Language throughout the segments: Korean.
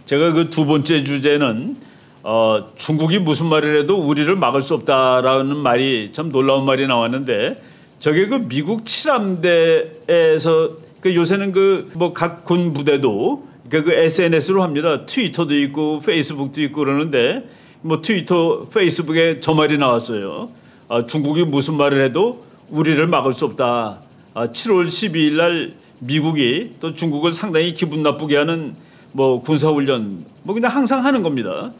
제가 그 두 번째 주제는 중국이 무슨 말을 해도 우리를 막을 수 없다라는 말이 참 놀라운 말이 나왔는데 저게 그 미국 칠함대에서 그 요새는 그 뭐 각 군 부대도 그 SNS로 합니다. 트위터도 있고 페이스북도 있고 그러는데 뭐 트위터, 페이스북에 저 말이 나왔어요. 중국이 무슨 말을 해도 우리를 막을 수 없다. 7월 12일 날 미국이 또 중국을 상당히 기분 나쁘게 하는 뭐 군사훈련 뭐 그냥 항상 하는 겁니다.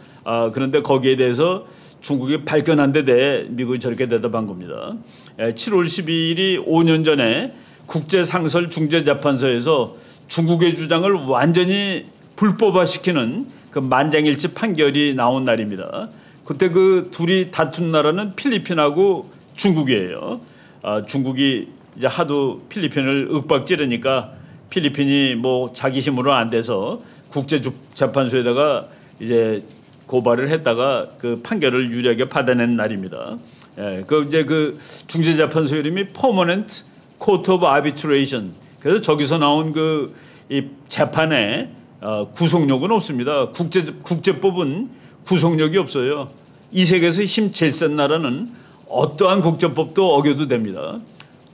그런데 거기에 대해서 중국이 발끈한 데 대해 미국이 저렇게 대답한 겁니다. 7월 12일이 5년 전에 국제상설중재재판소에서 중국의 주장을 완전히 불법화시키는 그 만장일치 판결이 나온 날입니다. 그때 그 둘이 다툰 나라는 필리핀하고 중국이에요. 중국이 이제 하도 필리핀을 윽박지르니까 필리핀이 뭐 자기 힘으로 안 돼서 국제재판소에다가 이제 고발을 했다가 그 판결을 유리하게 받아낸 날입니다. 그 이제 그 중재재판소 이름이 Permanent Court of Arbitration. 그래서 저기서 나온 그 이 재판에 구속력은 없습니다. 국제법은 구속력이 없어요. 이 세계에서 힘 제일 센 나라는 어떠한 국제법도 어겨도 됩니다.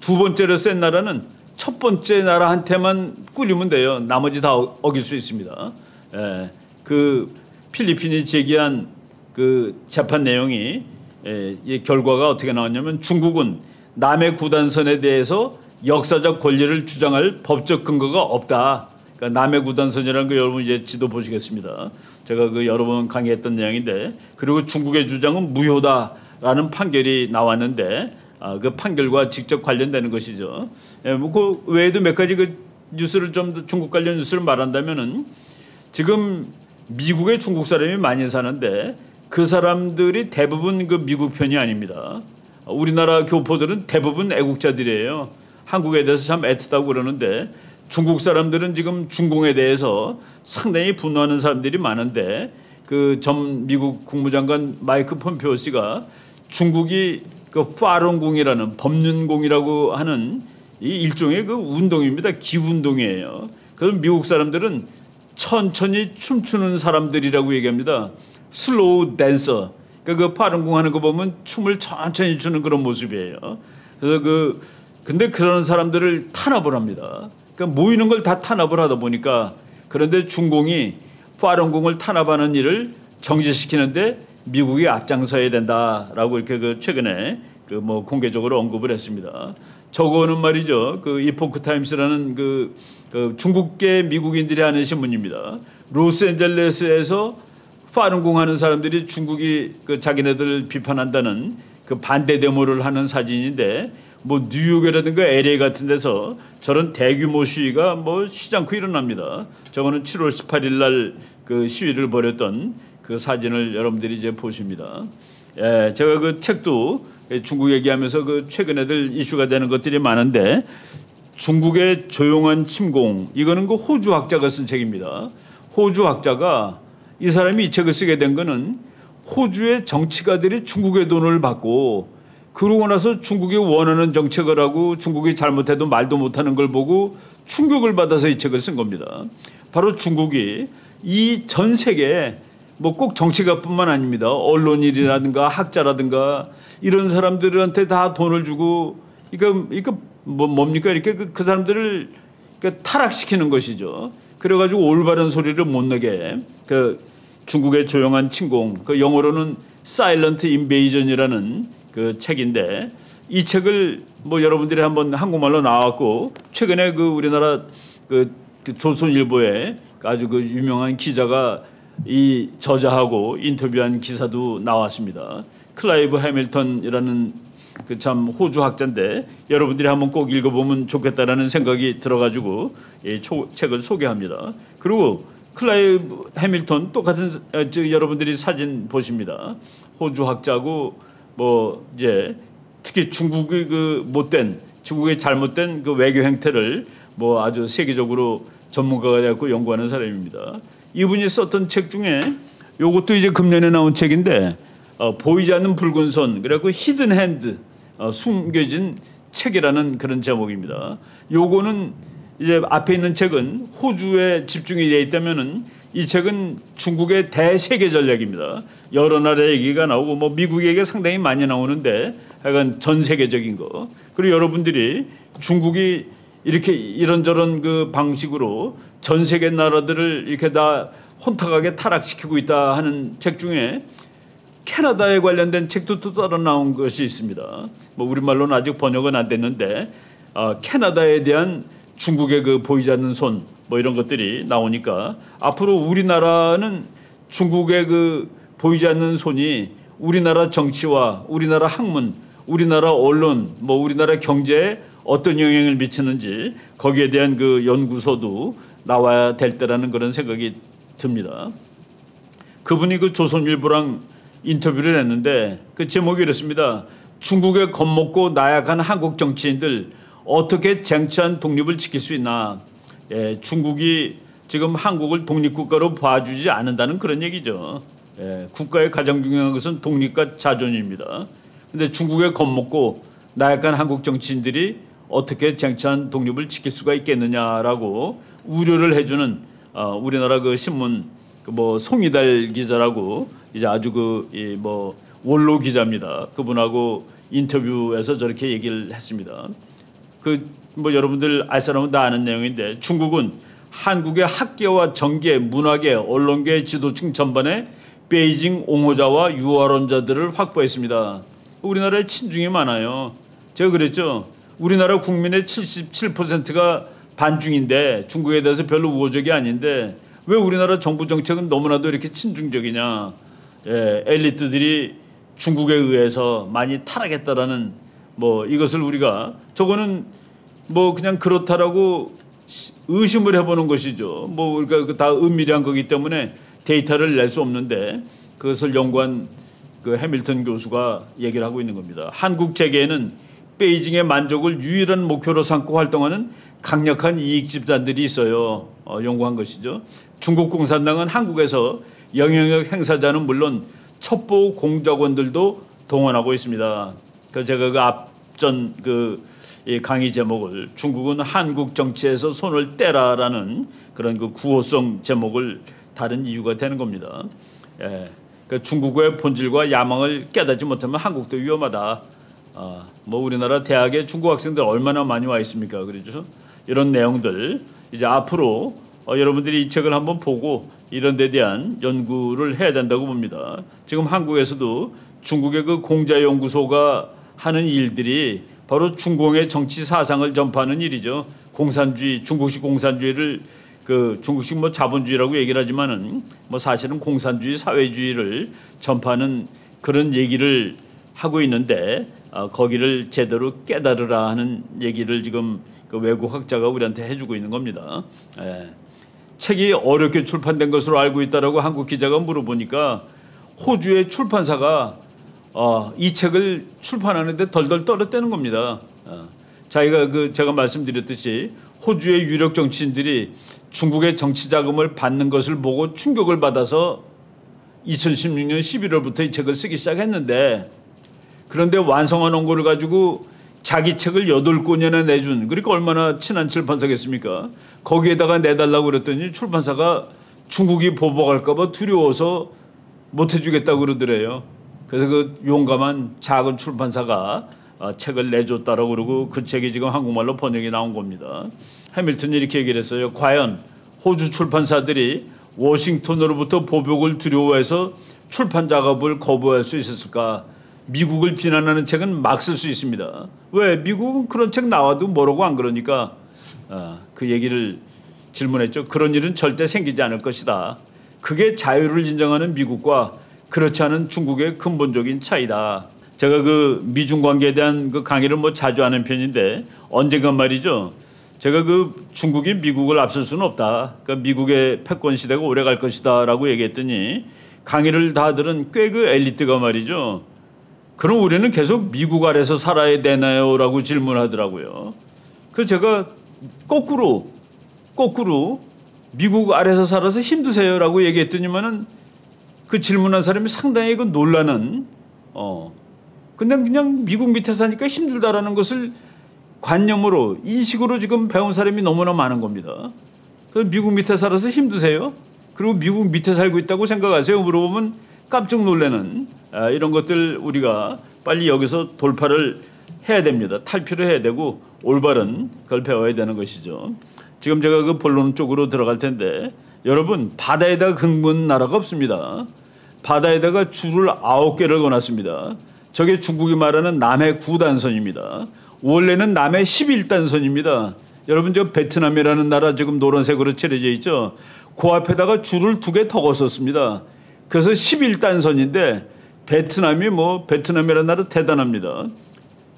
두 번째로 센 나라는 첫 번째 나라한테만 꿀리면 돼요. 나머지 다 어길 수 있습니다. 그 필리핀이 제기한 그 재판 내용이 이 결과가 어떻게 나왔냐면 중국은 남의 구단선에 대해서 역사적 권리를 주장할 법적 근거가 없다. 그러니까 남의 구단선이라는 거 여러분 이제 지도 보시겠습니다. 제가 그 여러 번 강의했던 내용인데 그리고 중국의 주장은 무효다라는 판결이 나왔는데 그 판결과 직접 관련되는 것이죠. 뭐 그 외에도 몇 가지 그 뉴스를 좀 중국 관련 뉴스를 말한다면은 지금 미국에 중국 사람이 많이 사는데 그 사람들이 대부분 그 미국 편이 아닙니다. 우리나라 교포들은 대부분 애국자들이에요. 한국에 대해서 참 애틋하고 그러는데 중국 사람들은 지금 중공에 대해서 상당히 분노하는 사람들이 많은데 그 전 미국 국무장관 마이크 폼페오 씨가 중국이 그 파룬궁이라는 법륜궁이라고 하는 이 일종의 그 운동입니다. 기운동이에요. 그래서 미국 사람들은 천천히 춤추는 사람들이라고 얘기합니다. 슬로우 댄서. 그러니까 그 파룬궁 하는 거 보면 춤을 천천히 추는 그런 모습이에요. 그래서 근데 그런 사람들을 탄압을 합니다. 그러니까 모이는 걸 다 탄압을 하다 보니까 그런데 중공이 파룬궁을 탄압하는 일을 정지시키는데 미국이 앞장서야 된다라고 이렇게 그 최근에 그 뭐 공개적으로 언급을 했습니다. 저거는 말이죠. 그 이포크 타임스라는 그 중국계 미국인들이 하는 신문입니다. 로스앤젤레스에서 파룬궁 하는 사람들이 중국이 그 자기네들을 비판한다는 그 반대 데모를 하는 사진인데 뭐 뉴욕이라든가 LA 같은 데서 저런 대규모 시위가 뭐 쉬지 않고 일어납니다. 저거는 7월 18일 날 그 시위를 벌였던 그 사진을 여러분들이 이제 보십니다. 제가 그 책도 중국 얘기하면서 그 최근에들 이슈가 되는 것들이 많은데 중국의 조용한 침공 이거는 그 호주 학자가 쓴 책입니다. 호주 학자가 이 사람이 이 책을 쓰게 된 거는 호주의 정치가들이 중국의 돈을 받고 그러고 나서 중국이 원하는 정책을 하고 중국이 잘못해도 말도 못하는 걸 보고 충격을 받아서 이 책을 쓴 겁니다. 바로 중국이 이 전 세계에 뭐 꼭 정치가뿐만 아닙니다. 언론인이라든가 학자라든가 이런 사람들한테 다 돈을 주고 이거 뭡니까 이렇게 그 사람들을 타락시키는 것이죠. 그래가지고 올바른 소리를 못 내게 그 중국의 조용한 침공 그 영어로는 Silent Invasion이라는 그 책인데 이 책을 뭐 여러분들이 한번 한국말로 나왔고 최근에 그 우리나라 그 조선일보에 아주 그 유명한 기자가 이 저자하고 인터뷰한 기사도 나왔습니다. 클라이브 해밀턴이라는 그 참 호주 학자인데 여러분들이 한번 꼭 읽어보면 좋겠다라는 생각이 들어가지고 이 책을 소개합니다. 그리고 클라이브 해밀턴 똑같은 여러분들이 사진 보십니다. 호주 학자고 뭐 이제 특히 중국의 그 못된 중국의 잘못된 그 외교 행태를 뭐 아주 세계적으로 전문가가 되었고 연구하는 사람입니다. 이분이 썼던 책 중에 요것도 이제 금년에 나온 책인데 보이지 않는 붉은 손 그래갖고 히든 핸드 숨겨진 책이라는 그런 제목입니다. 요거는 이제 앞에 있는 책은 호주에 집중이 되어 있다면은 이 책은 중국의 대세계 전략입니다. 여러 나라 얘기가 나오고 뭐 미국 얘기가 상당히 많이 나오는데 하여간 전 세계적인 거. 그리고 여러분들이 중국이 이렇게 이런저런 그 방식으로 전 세계 나라들을 이렇게 다 혼탁하게 타락시키고 있다 하는 책 중에 캐나다에 관련된 책도 또 따라 나온 것이 있습니다. 뭐 우리말로는 아직 번역은 안 됐는데 캐나다에 대한 중국의 그 보이지 않는 손 뭐 이런 것들이 나오니까 앞으로 우리나라는 중국의 그 보이지 않는 손이 우리나라 정치와 우리나라 학문, 우리나라 언론, 뭐 우리나라 경제에 어떤 영향을 미치는지 거기에 대한 그 연구서도 나와야 될 때라는 그런 생각이 듭니다. 그분이 그 조선일보랑 인터뷰를 했는데 그 제목이 이렇습니다. 중국에 겁먹고 나약한 한국 정치인들 어떻게 쟁취한 독립을 지킬 수 있나. 예, 중국이 지금 한국을 독립국가로 봐주지 않는다는 그런 얘기죠. 예, 국가의 가장 중요한 것은 독립과 자존입니다. 그런데 중국에 겁먹고 나약한 한국 정치인들이 어떻게 쟁취한 독립을 지킬 수가 있겠느냐라고 우려를 해주는 우리나라 그 신문 뭐 송이달 기자라고 이제 아주 뭐 원로 기자입니다. 그분하고 인터뷰에서 저렇게 얘기를 했습니다. 뭐 여러분들 알 사람은 다 아는 내용인데 중국은 한국의 학계와 정계, 문화계, 언론계 지도층 전반에 베이징 옹호자와 유화론자들을 확보했습니다. 우리나라에 친중이 많아요. 제가 그랬죠. 우리나라 국민의 77%가 반중인데 중국에 대해서 별로 우호적이 아닌데 왜 우리나라 정부 정책은 너무나도 이렇게 친중적이냐. 예, 엘리트들이 중국에 의해서 많이 타락했다라는 뭐 이것을 우리가 저거는 뭐 그냥 그렇다라고 의심을 해보는 것이죠. 뭐 우리가 다 은밀한 거기 때문에 데이터를 낼 수 없는데 그것을 연구한 그 해밀턴 교수가 얘기를 하고 있는 겁니다. 한국 재계에는 베이징의 만족을 유일한 목표로 삼고 활동하는 강력한 이익 집단들이 있어요. 연구한 것이죠. 중국 공산당은 한국에서 영향력 행사자는 물론 첩보 공작원들도 동원하고 있습니다. 그래서 제가 그 앞전 이 강의 제목을 중국은 한국 정치에서 손을 떼라라는 그런 그 구호성 제목을 다른 이유가 되는 겁니다. 예, 그러니까 중국의 본질과 야망을 깨닫지 못하면 한국도 위험하다. 뭐 우리나라 대학에 중국 학생들 얼마나 많이 와 있습니까? 그렇죠? 이런 내용들 이제 앞으로 여러분들이 이 책을 한번 보고 이런 데 대한 연구를 해야 된다고 봅니다. 지금 한국에서도 중국의 그 공자연구소가 하는 일들이 바로 중공의 정치 사상을 전파하는 일이죠. 공산주의, 중국식 공산주의를 중국식 뭐 자본주의라고 얘기를 하지만은 뭐 사실은 공산주의, 사회주의를 전파하는 그런 얘기를 하고 있는데 거기를 제대로 깨달으라 하는 얘기를 지금 그 외국 학자가 우리한테 해주고 있는 겁니다. 예. 책이 어렵게 출판된 것으로 알고 있다라고 한국 기자가 물어보니까 호주의 출판사가 이 책을 출판하는데 덜덜 떨었다는 겁니다. 자기가 제가 말씀드렸듯이 호주의 유력 정치인들이 중국의 정치 자금을 받는 것을 보고 충격을 받아서 2016년 11월부터 이 책을 쓰기 시작했는데 그런데 완성한 원고를 가지고 자기 책을 8권이나 내준 그러니까 얼마나 친한 출판사겠습니까? 거기에다가 내달라고 그랬더니 출판사가 중국이 보복할까 봐 두려워서 못 해주겠다고 그러더래요. 그래서 그 용감한 작은 출판사가 책을 내줬다라고 그러고 그 책이 지금 한국말로 번역이 나온 겁니다. 해밀턴이 이렇게 얘기를 했어요. 과연 호주 출판사들이 워싱턴으로부터 보복을 두려워해서 출판 작업을 거부할 수 있었을까? 미국을 비난하는 책은 막 쓸 수 있습니다. 왜? 미국은 그런 책 나와도 뭐라고 안 그러니까 그 얘기를 질문했죠. 그런 일은 절대 생기지 않을 것이다. 그게 자유를 인정하는 미국과 그렇지 않은 중국의 근본적인 차이다. 제가 그 미중 관계에 대한 그 강의를 뭐 자주 하는 편인데 언젠간 말이죠. 제가 그 중국이 미국을 앞설 수는 없다. 그러니까 미국의 패권 시대가 오래 갈 것이다라고 얘기했더니 강의를 다 들은 꽤 그 엘리트가 말이죠. 그럼 우리는 계속 미국 아래서 살아야 되나요?라고 질문하더라고요. 그래서 제가 거꾸로 미국 아래서 살아서 힘드세요라고 얘기했더니만은 그 질문한 사람이 상당히 그 놀라는 근데 그냥 미국 밑에 사니까 힘들다라는 것을 관념으로 인식으로 지금 배운 사람이 너무나 많은 겁니다. 그래서 미국 밑에 살아서 힘드세요? 그리고 미국 밑에 살고 있다고 생각하세요? 물어보면 깜짝 놀라는 이런 것들 우리가 빨리 여기서 돌파를 해야 됩니다. 탈피를 해야 되고 올바른 걸 배워야 되는 것이죠. 지금 제가 그 본론 쪽으로 들어갈 텐데 여러분 바다에다가 긁은 나라가 없습니다. 바다에다가 줄을 9개를 거놨습니다. 저게 중국이 말하는 남해 9단선입니다. 원래는 남해 11단선입니다. 여러분 저 베트남이라는 나라 지금 노란색으로 칠해져 있죠. 그 앞에다가 줄을 2개 더 걷었습니다. 그래서 11단선인데 베트남이 베트남이라는 나라 대단합니다.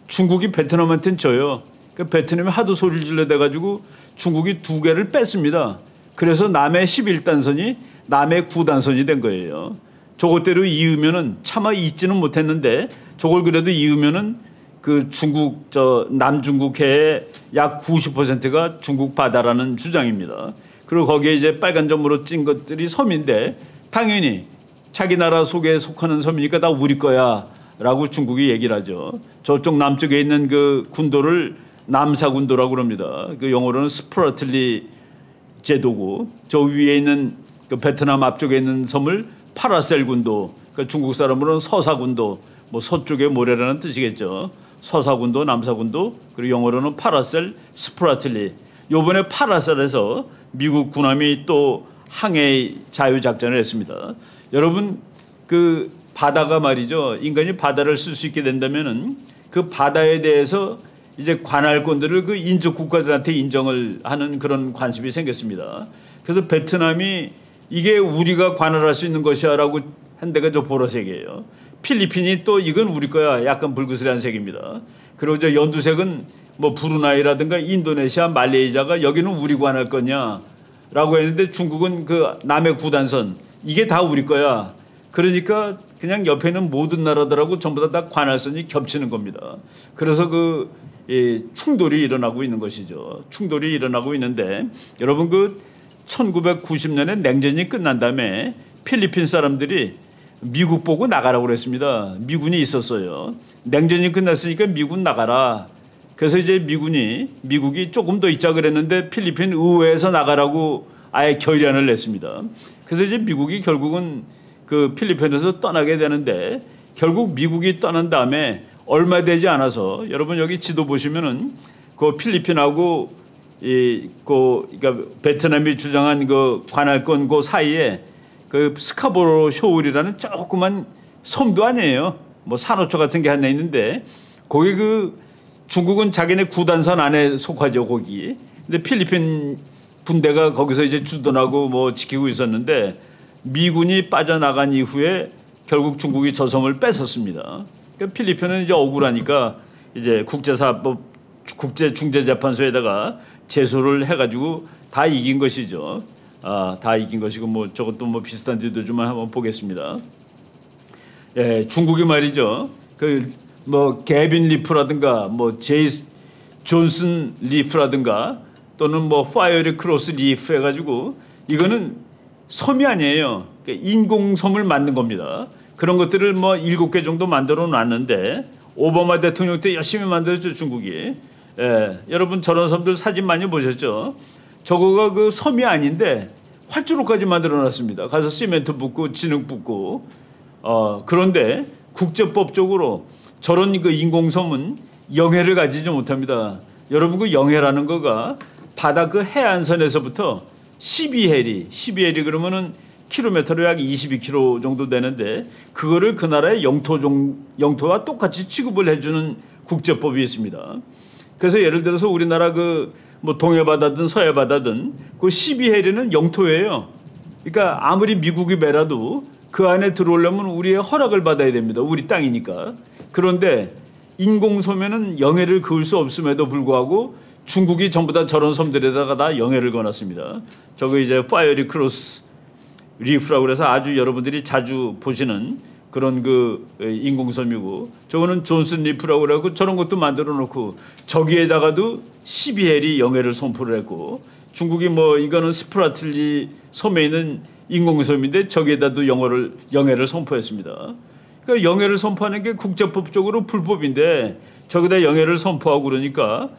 중국이 베트남한테는 져요. 그 베트남이 하도 소리를 질러대가지고 중국이 2개를 뺐습니다. 그래서 남해 11단선이 남해 9단선이 된 거예요. 저것대로 이으면은 차마 잊지는 못했는데 저걸 그래도 이으면은 그 중국 남중국해의 약 90%가 중국 바다라는 주장입니다. 그리고 거기에 이제 빨간 점으로 찐 것들이 섬인데 당연히 자기 나라 속에 속하는 섬이니까 다 우리 거야라고 중국이 얘기를 하죠. 저쪽 남쪽에 있는 그 군도를 남사군도라고 그럽니다. 그 영어로는 스프라틀리 제도고 저 위에 있는 그 베트남 앞쪽에 있는 섬을 파라셀 군도, 그러니까 중국 사람으로는 서사군도, 서쪽의 모래라는 뜻이겠죠. 서사군도, 남사군도, 그리고 영어로는 파라셀, 스프라틀리. 요번에 파라셀에서 미국 군함이 또 항해 자유작전을 했습니다. 여러분 그 바다가 말이죠. 인간이 바다를 쓸 수 있게 된다면은 그 바다에 대해서 이제 관할권들을 그 인접 국가들한테 인정을 하는 그런 관습이 생겼습니다. 그래서 베트남이 이게 우리가 관할할 수 있는 것이야라고 한 데가 저 보라색이에요. 필리핀이 또 이건 우리 거야 약간 붉으스레한 색입니다. 그리고 저 연두색은 브루나이라든가 인도네시아, 말레이시아가 여기는 우리 관할 거냐라고 했는데 중국은 그 남해 9단선 이게 다 우리 거야. 그러니까 그냥 옆에 있는 모든 나라들하고 전부 다 관할선이 겹치는 겁니다. 그래서 그 충돌이 일어나고 있는 것이죠. 충돌이 일어나고 있는데 여러분 그 1990년에 냉전이 끝난 다음에 필리핀 사람들이 미국 보고 나가라고 그랬습니다. 미군이 있었어요. 냉전이 끝났으니까 미군 나가라. 그래서 이제 미국이 조금 더 있자 그랬는데 필리핀 의회에서 나가라고 아예 결의안을 냈습니다. 그래서 이제 미국이 결국은 그 필리핀에서 떠나게 되는데 결국 미국이 떠난 다음에 얼마 되지 않아서 여러분 여기 지도 보시면은 그 필리핀하고 그러니까 베트남이 주장한 그 관할권 그 사이에 그 스카보로 쇼울이라는 조그만 섬도 아니에요. 산호초 같은 게 하나 있는데 거기 그 중국은 자기네 9단선 안에 속하죠 거기. 근데 필리핀 군대가 거기서 이제 주둔하고 지키고 있었는데 미군이 빠져나간 이후에 결국 중국이 저 섬을 뺏었습니다. 그러니까 필리핀은 이제 억울하니까 이제 국제중재재판소에다가 제소를 해가지고 다 이긴 것이죠. 다 이긴 것이고 저것도 비슷한 데도 좀 한번 보겠습니다. 예, 중국이 말이죠. 개빈 리프라든가 제이스 존슨 리프라든가 또는 파이어리 크로스 리프 해가지고 이거는 섬이 아니에요. 그러니까 인공섬을 만든 겁니다. 그런 것들을 7개 정도 만들어 놨는데 오바마 대통령 때 열심히 만들었죠 중국이. 예, 여러분 저런 섬들 사진 많이 보셨죠? 저거가 그 섬이 아닌데 활주로까지 만들어 놨습니다. 가서 시멘트 붓고 진흙 붓고. 그런데 국제법적으로 저런 그 인공섬은 영해를 가지지 못합니다. 여러분 그 영해라는 거가 바다 그 해안선에서부터 12해리 그러면은 킬로미터로 약 22km 정도 되는데 그거를 그 나라의 영토와 똑같이 취급을 해주는 국제법이 있습니다. 그래서 예를 들어서 우리나라 동해바다든 서해바다든 그 12해리는 영토예요. 그러니까 아무리 미국이 매라도 그 안에 들어오려면 우리의 허락을 받아야 됩니다. 우리 땅이니까. 그런데 인공섬에는 영해를 그을 수 없음에도 불구하고 중국이 전부 다 저런 섬들에다가 다 영해를 거놨습니다. 저거 이제 파이어리 크로스 리프라고 그래서 아주 여러분들이 자주 보시는 그런 그 인공섬이고 저거는 존슨 리프라고 그래갖고 저런 것도 만들어 놓고 저기에다가도 12해리 영해를 선포를 했고 중국이 이거는 스프라틀리 섬에 있는 인공섬인데 저기에다도 영해를 선포했습니다. 그러니까 영해를 선포하는 게 국제법적으로 불법인데 저기다 영해를 선포하고 그러니까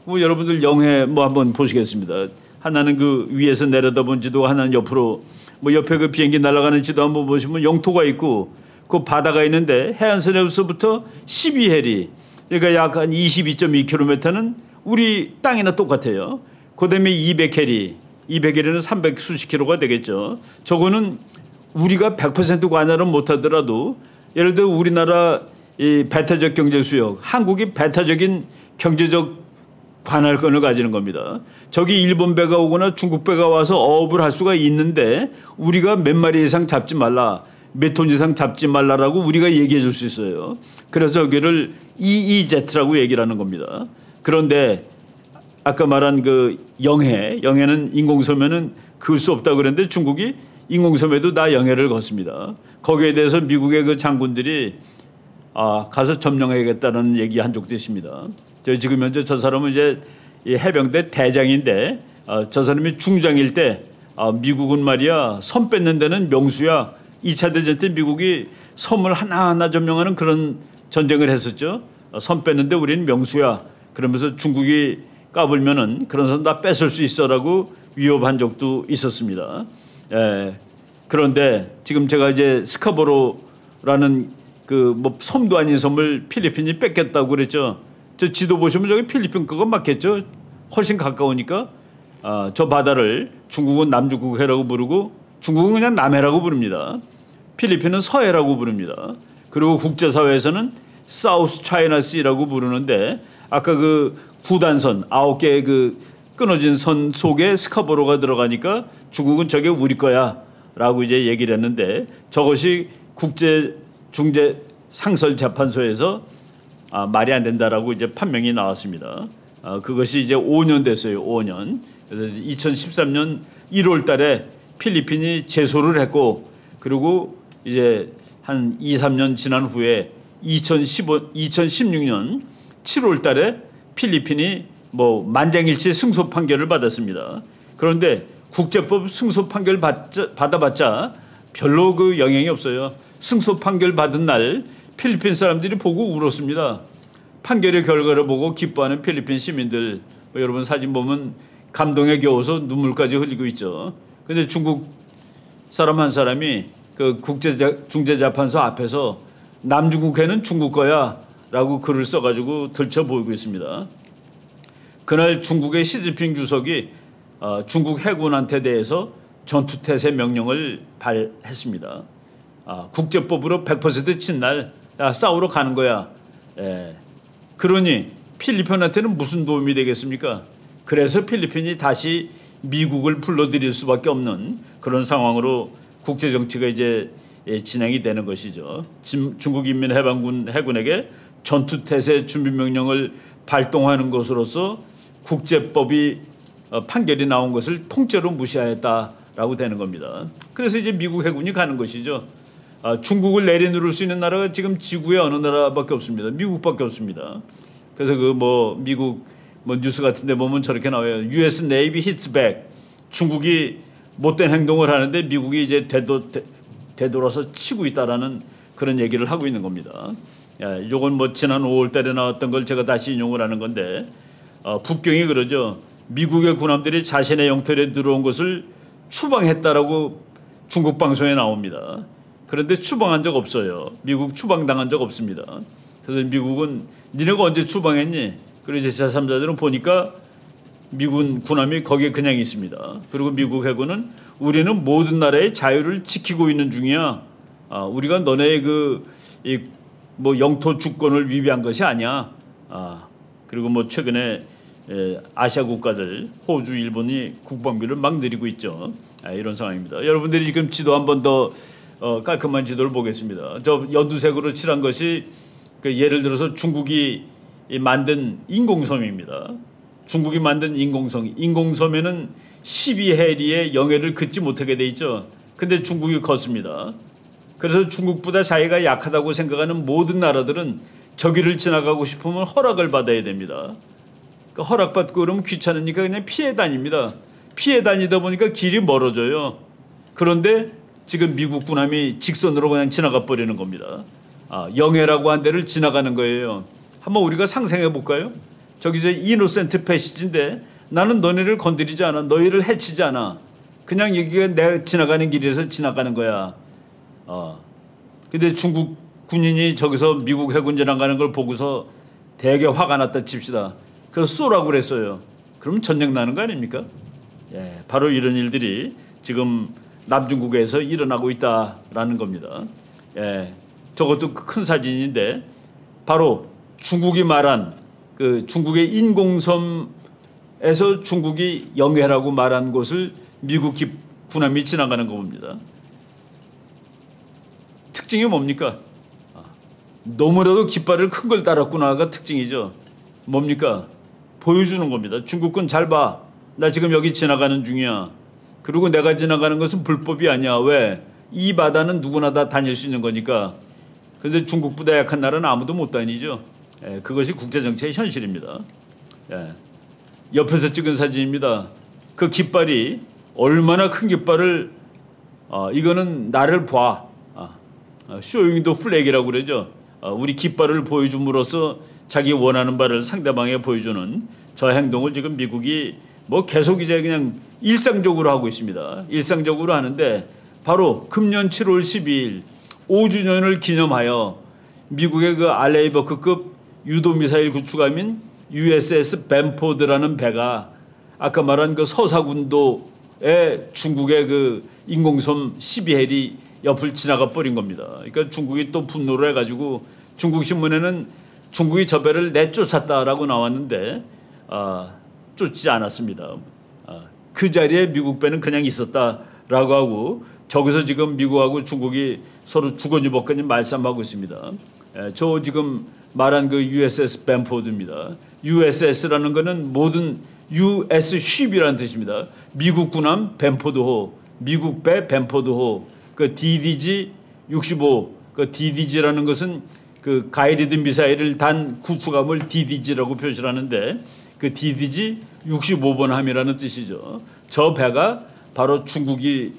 여러분들 영해 한번 보시겠습니다. 하나는 그 위에서 내려다본 지도, 하나는 옆으로 뭐 옆에 그 비행기 날아가는 지도 한번 보시면 영토가 있고 그 바다가 있는데 해안선에서부터 12해리 그러니까 약 한 22.2km는 우리 땅이나 똑같아요. 그다음에 200해리는 300 수십 킬로가 되겠죠. 저거는 우리가 100% 관할은 못하더라도 예를 들어 우리나라 이 배타적 경제 수역, 한국이 배타적인 경제적 관할권을 가지는 겁니다. 저기 일본 배가 오거나 중국 배가 와서 어업을 할 수가 있는데 우리가 몇 마리 이상 잡지 말라, 몇 톤 이상 잡지 말라라고 우리가 얘기해 줄 수 있어요. 그래서 여기를 EEZ라고 얘기를 하는 겁니다. 그런데 아까 말한 그 영해는 인공섬에는 그을 수 없다고 그랬는데 중국이 인공섬에도 다 영해를 걷습니다. 거기에 대해서 미국의 그 장군들이 가서 점령해야겠다는 얘기한 적도 있습니다. 지금 현재 저 사람은 이제 해병대 대장인데 저 사람이 중장일 때 미국은 말이야 섬 뺏는 데는 명수야. 2차 대전 때 미국이 섬을 하나하나 점령하는 그런 전쟁을 했었죠. 섬 뺏는데 우리는 명수야. 그러면서 중국이 까불면은 그런 섬 다 뺏을 수 있어라고 위협한 적도 있었습니다. 그런데 지금 제가 이제 스카보로라는 그 뭐 섬도 아닌 섬을 필리핀이 뺏겠다고 그랬죠. 저 지도 보시면 저기 필리핀 거가 맞겠죠. 훨씬 가까우니까 저 바다를 중국은 남중국해라고 부르고 중국은 그냥 남해라고 부릅니다. 필리핀은 서해라고 부릅니다. 그리고 국제사회에서는 사우스 차이나 씨라고 부르는데 아까 그 구단선 9개의 그 끊어진 선 속에 스카보로가 들어가니까 중국은 저게 우리 거야 라고 이제 얘기를 했는데 저것이 국제중재상설재판소에서 말이 안 된다라고 이제 판명이 나왔습니다. 그것이 이제 5년 됐어요. 5년. 그래서 2013년 1월 달에 필리핀이 제소를 했고 그리고 이제 한 2, 3년 지난 후에 2016년 7월 달에 필리핀이 뭐 만장일치 승소 판결을 받았습니다. 그런데 국제법 승소 판결 받아봤자 별로 그 영향이 없어요. 승소 판결 받은 날 필리핀 사람들이 보고 울었습니다. 판결의 결과를 보고 기뻐하는 필리핀 시민들 여러분 사진 보면 감동에 겨워서 눈물까지 흘리고 있죠. 그런데 중국 사람 한 사람이 그 국제중재재판소 앞에서 남중국해는 중국 거야 라고 글을 써가지고 들쳐 보이고 있습니다. 그날 중국의 시진핑 주석이 중국 해군한테 대해서 전투태세 명령을 발했습니다. 국제법으로 100% 친날 싸우러 가는 거야. 그러니 필리핀한테는 무슨 도움이 되겠습니까? 그래서 필리핀이 다시 미국을 불러들일 수밖에 없는 그런 상황으로 국제정치가 이제 진행이 되는 것이죠. 중국인민해방군 해군에게 전투태세 준비명령을 발동하는 것으로서 국제법이 판결이 나온 것을 통째로 무시하였다라고 되는 겁니다. 그래서 이제 미국 해군이 가는 것이죠. 중국을 내리누를 수 있는 나라가 지금 지구에 어느 나라밖에 없습니다. 미국밖에 없습니다. 그래서 그 뭐 미국 뭐 뉴스 같은 데 보면 저렇게 나와요. US Navy hits back. 중국이 못된 행동을 하는데 미국이 이제 되돌아서 치고 있다라는 그런 얘기를 하고 있는 겁니다. 이건 뭐 지난 5월 달에 나왔던 걸 제가 다시 인용을 하는 건데 북경이 그러죠. 미국의 군함들이 자신의 영토에 들어온 것을 추방했다라고 중국 방송에 나옵니다. 그런데 추방한 적 없어요. 미국 추방당한 적 없습니다. 그래서 미국은 니네가 언제 추방했니? 그리고 제3자들은 보니까 미군 군함이 거기에 그냥 있습니다. 그리고 미국 해군은 우리는 모든 나라의 자유를 지키고 있는 중이야. 우리가 너네의 뭐 영토 주권을 위배한 것이 아니야. 그리고 뭐 최근에 아시아 국가들 호주, 일본이 국방비를 막 늘리고 있죠. 이런 상황입니다. 여러분들이 지금 지도 한 번 더 깔끔한 지도를 보겠습니다. 저 연두색으로 칠한 것이 예를 들어서 중국이 만든 인공섬입니다. 중국이 만든 인공섬에는 12해리의 영해를 긋지 못하게 돼 있죠. 근데 중국이 걷습니다. 그래서 중국보다 자기가 약하다고 생각하는 모든 나라들은 저기를 지나가고 싶으면 허락을 받아야 됩니다. 그러니까 허락받고 그러면 귀찮으니까 그냥 피해 다닙니다. 피해 다니다 보니까 길이 멀어져요. 그런데 지금 미국 군함이 직선으로 그냥 지나가 버리는 겁니다. 영해라고 한 데를 지나가는 거예요. 한번 우리가 상상해 볼까요? 저기 이제 이노센트 패시지인데 나는 너네를 건드리지 않아. 너희를 해치지 않아. 그냥 여기가 내가 지나가는 길에서 지나가는 거야. 근데 중국 군인이 저기서 미국 해군 지나가는 걸 보고서 되게 화가 났다 칩시다. 그래서 쏘라고 그랬어요. 그럼 전쟁 나는 거 아닙니까? 예, 바로 이런 일들이 지금 남중국에서 일어나고 있다라는 겁니다. 예, 저것도 큰 사진인데 바로 중국이 말한 그 중국의 인공섬에서 중국이 영해라고 말한 곳을 미국 군함이 지나가는 거 봅니다. 특징이 뭡니까? 너무나도 깃발을 큰 걸 달았구나가 특징이죠. 뭡니까? 보여주는 겁니다. 중국군 잘 봐. 나 지금 여기 지나가는 중이야. 그리고 내가 지나가는 것은 불법이 아니야. 왜? 이 바다는 누구나 다 다닐 수 있는 거니까. 그런데 중국보다 약한 나라는 아무도 못 다니죠. 예, 그것이 국제정치의 현실입니다. 예. 옆에서 찍은 사진입니다. 그 깃발이 얼마나 큰 깃발을 이거는 나를 봐. showing the flag이라고 그러죠. 우리 깃발을 보여줌으로써 자기 원하는 바를 상대방에 보여주는 저 행동을 지금 미국이 뭐 계속 이제 그냥 일상적으로 하고 있습니다. 일상적으로 하는데 바로 금년 7월 12일 5주년을 기념하여 미국의 그 알레이버크급 유도미사일 구축함인 USS 벤포드라는 배가 아까 말한 그 서사군도의 중국의 그 인공섬 12헬이 옆을 지나가 버린 겁니다. 그러니까 중국이 또 분노를 해가지고 중국 신문에는 중국이 저 배를 내쫓았다라고 나왔는데 쫓지 않았습니다. 그 자리에 미국 배는 그냥 있었다라고 하고 저기서 지금 미국하고 중국이 서로 주거니 받거니 말싸움하고 있습니다. 저 지금 말한 그 USS 벤포드입니다. USS라는 거는 모든 US ship이라는 뜻입니다. 미국 군함 벤포드호, 미국 배 벤포드호, 그 DDG 65, 그 DDG라는 것은 그 가이리드 미사일을 단 구축함을 DDG라고 표시를 하는데 그 DDG 65번 함이라는 뜻이죠. 저 배가 바로 중국이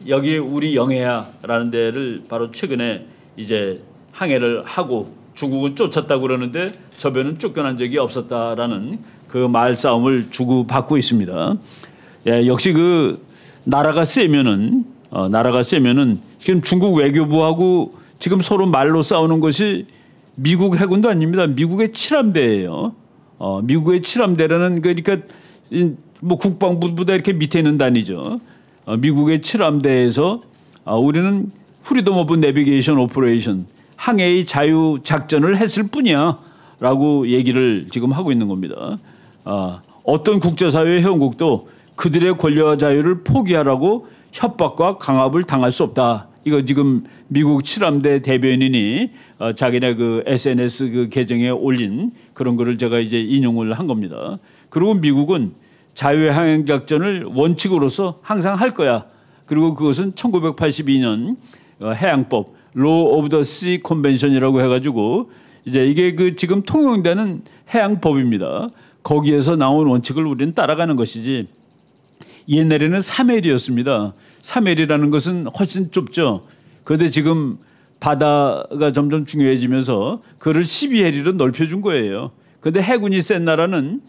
여기 우리 영해야라는 데를 바로 최근에 이제 항해를 하고 중국은 쫓았다고 그러는데 저 배는 쫓겨난 적이 없었다라는 그 말싸움을 주고받고 있습니다. 예, 역시 그 나라가 세면은 지금 중국 외교부하고 지금 서로 말로 싸우는 것이 미국 해군도 아닙니다. 미국의 칠함대예요. 미국의 칠함대라는 그러니까 뭐 국방부보다 이렇게 밑에 있는 단위죠. 미국의 칠함대에서 우리는 프리덤 오브 내비게이션 오퍼레이션 항해의 자유 작전을 했을 뿐이야라고 얘기를 지금 하고 있는 겁니다. 어떤 국제사회 회원국도 그들의 권리와 자유를 포기하라고 협박과 강압을 당할 수 없다. 이거 지금 미국 칠함대 대변인이 자기네 그 SNS 그 계정에 올린 그런 거를 제가 이제 인용을 한 겁니다. 그리고 미국은 자유의 항행 작전을 원칙으로서 항상 할 거야. 그리고 그것은 1982년 해양법 Law of the Sea Convention이라고 해가지고 이제 이게 그 지금 통용되는 해양법입니다. 거기에서 나온 원칙을 우리는 따라가는 것이지. 옛날에는 3헬이었습니다. 3헬이라는 것은 훨씬 좁죠. 그런데 지금 바다가 점점 중요해지면서 그를 12헬이로 넓혀준 거예요. 그런데 해군이 센 나라는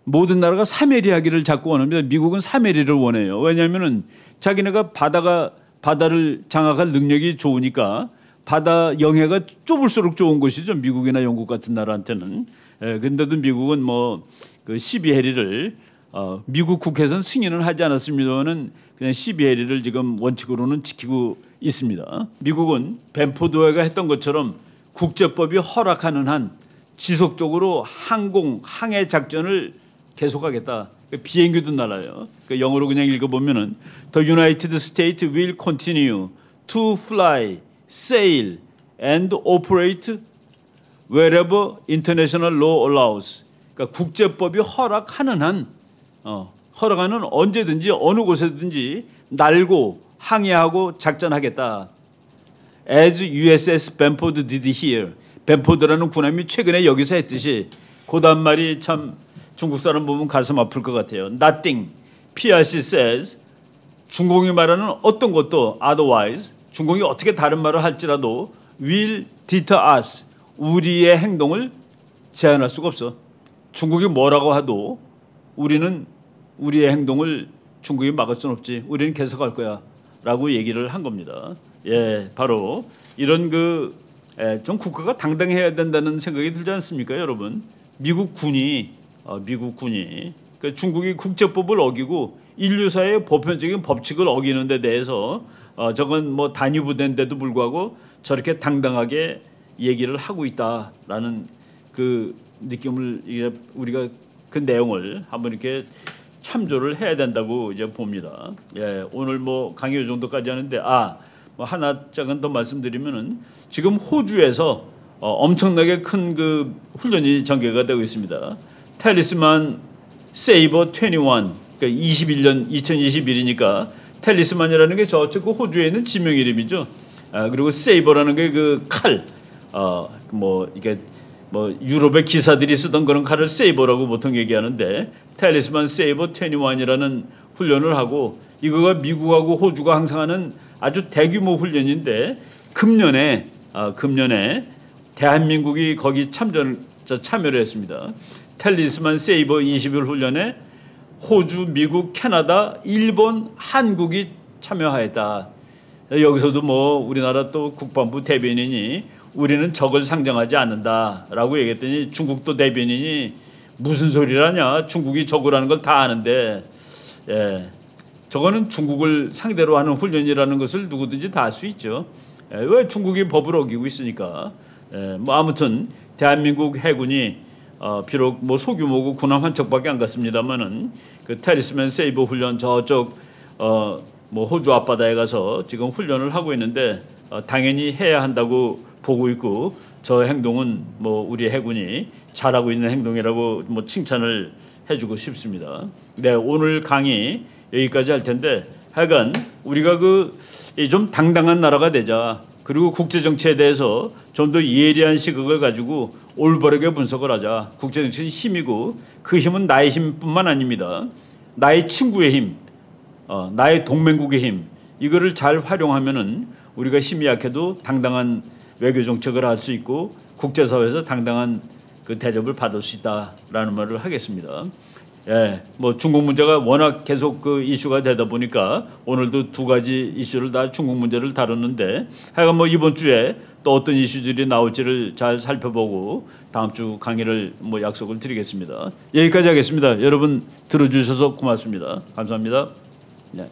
모든 나라가 3헬이 하기를 자꾸 원합니다. 미국은 3헬이를 원해요. 왜냐하면 자기네가 바다를 장악할 능력이 좋으니까 바다 영해가 좁을수록 좋은 것이죠. 미국이나 영국 같은 나라한테는. 그런데도 미국은 뭐 그 12헬이를 미국 국회에서는 승인은 하지 않았습니다만은 그냥 12헬리를 지금 원칙으로는 지키고 있습니다. 미국은 벤포드호가 했던 것처럼 국제법이 허락하는 한 지속적으로 항해 작전을 계속하겠다. 비행기도 날아요. 영어로 그냥 읽어보면은 The United States will continue to fly, sail, and operate wherever international law allows. 그러니까 국제법이 허락하는 한 허락하는 언제든지 어느 곳에든지 날고 항해하고 작전하겠다. As USS Benford did here. 벤포드라는 군함이 최근에 여기서 했듯이 그 다음 말이 참 중국 사람 보면 가슴 아플 것 같아요. Nothing. PRC says 중공이 말하는 어떤 것도 otherwise 중공이 어떻게 다른 말을 할지라도 will deter us. 우리의 행동을 제한할 수가 없어. 중국이 뭐라고 해도 우리는 우리의 행동을 중국이 막을 수는 없지. 우리는 계속할 거야라고 얘기를 한 겁니다. 예, 바로 이런 좀 국가가 당당해야 된다는 생각이 들지 않습니까, 여러분? 미국 군이 그 중국이 국제법을 어기고 인류사의 보편적인 법칙을 어기는 데 대해서 저건 뭐 단위부대인데도 불구하고 저렇게 당당하게 얘기를 하고 있다라는 그 느낌을 우리가 그 내용을 한번 이렇게 참조를 해야 된다고 이제 봅니다. 예, 오늘 뭐 강의 이 정도까지 하는데 뭐 하나 작은 더 말씀드리면은 지금 호주에서 엄청나게 큰 그 훈련이 전개가 되고 있습니다. 텔리스만 세이버 21, 그러니까 2021이니까 텔리스만이라는 게 저쪽 그 호주에 있는 지명 이름이죠. 그리고 세이버라는 게 그 칼, 뭐 이게 뭐 유럽의 기사들이 쓰던 그런 칼을 세이버라고 보통 얘기하는데 텔리스만 세이버 21이라는 훈련을 하고 이거가 미국하고 호주가 항상 하는 아주 대규모 훈련인데 금년에 대한민국이 거기 참여를 했습니다. 텔리스만 세이버 21 훈련에 호주, 미국, 캐나다, 일본, 한국이 참여하였다. 여기서도 뭐 우리나라 또 국방부 대변인이 우리는 적을 상정하지 않는다라고 얘기했더니 중국도 대변인이 무슨 소리라냐. 중국이 적을 하는 걸 다 아는데 예, 저거는 중국을 상대로 하는 훈련이라는 것을 누구든지 다 알 수 있죠. 예, 왜 중국이 법을 어기고 있으니까. 예, 뭐 아무튼 대한민국 해군이 비록 뭐 소규모고 군함 한 척밖에 안 갔습니다만은 그 테리스맨 세이버 훈련 저쪽 뭐 호주 앞바다에 가서 지금 훈련을 하고 있는데 당연히 해야 한다고 보고 있고 저 행동은 뭐 우리 해군이 잘하고 있는 행동이라고 뭐 칭찬을 해주고 싶습니다. 네, 오늘 강의 여기까지 할 텐데 하여간 우리가 좀 당당한 나라가 되자. 그리고 국제 정치에 대해서 좀 더 예리한 시각을 가지고 올바르게 분석을 하자. 국제 정치는 힘이고 그 힘은 나의 힘뿐만 아닙니다. 나의 친구의 힘, 나의 동맹국의 힘 이거를 잘 활용하면은 우리가 힘이 약해도 당당한 외교 정책을 할 수 있고 국제사회에서 당당한 그 대접을 받을 수 있다라는 말을 하겠습니다. 예, 뭐 중국 문제가 워낙 계속 그 이슈가 되다 보니까 오늘도 두 가지 이슈를 다 중국 문제를 다뤘는데 하여간 뭐 이번 주에 또 어떤 이슈들이 나올지를 잘 살펴보고 다음 주 강의를 뭐 약속을 드리겠습니다. 여기까지 하겠습니다. 여러분 들어주셔서 고맙습니다. 감사합니다. 네.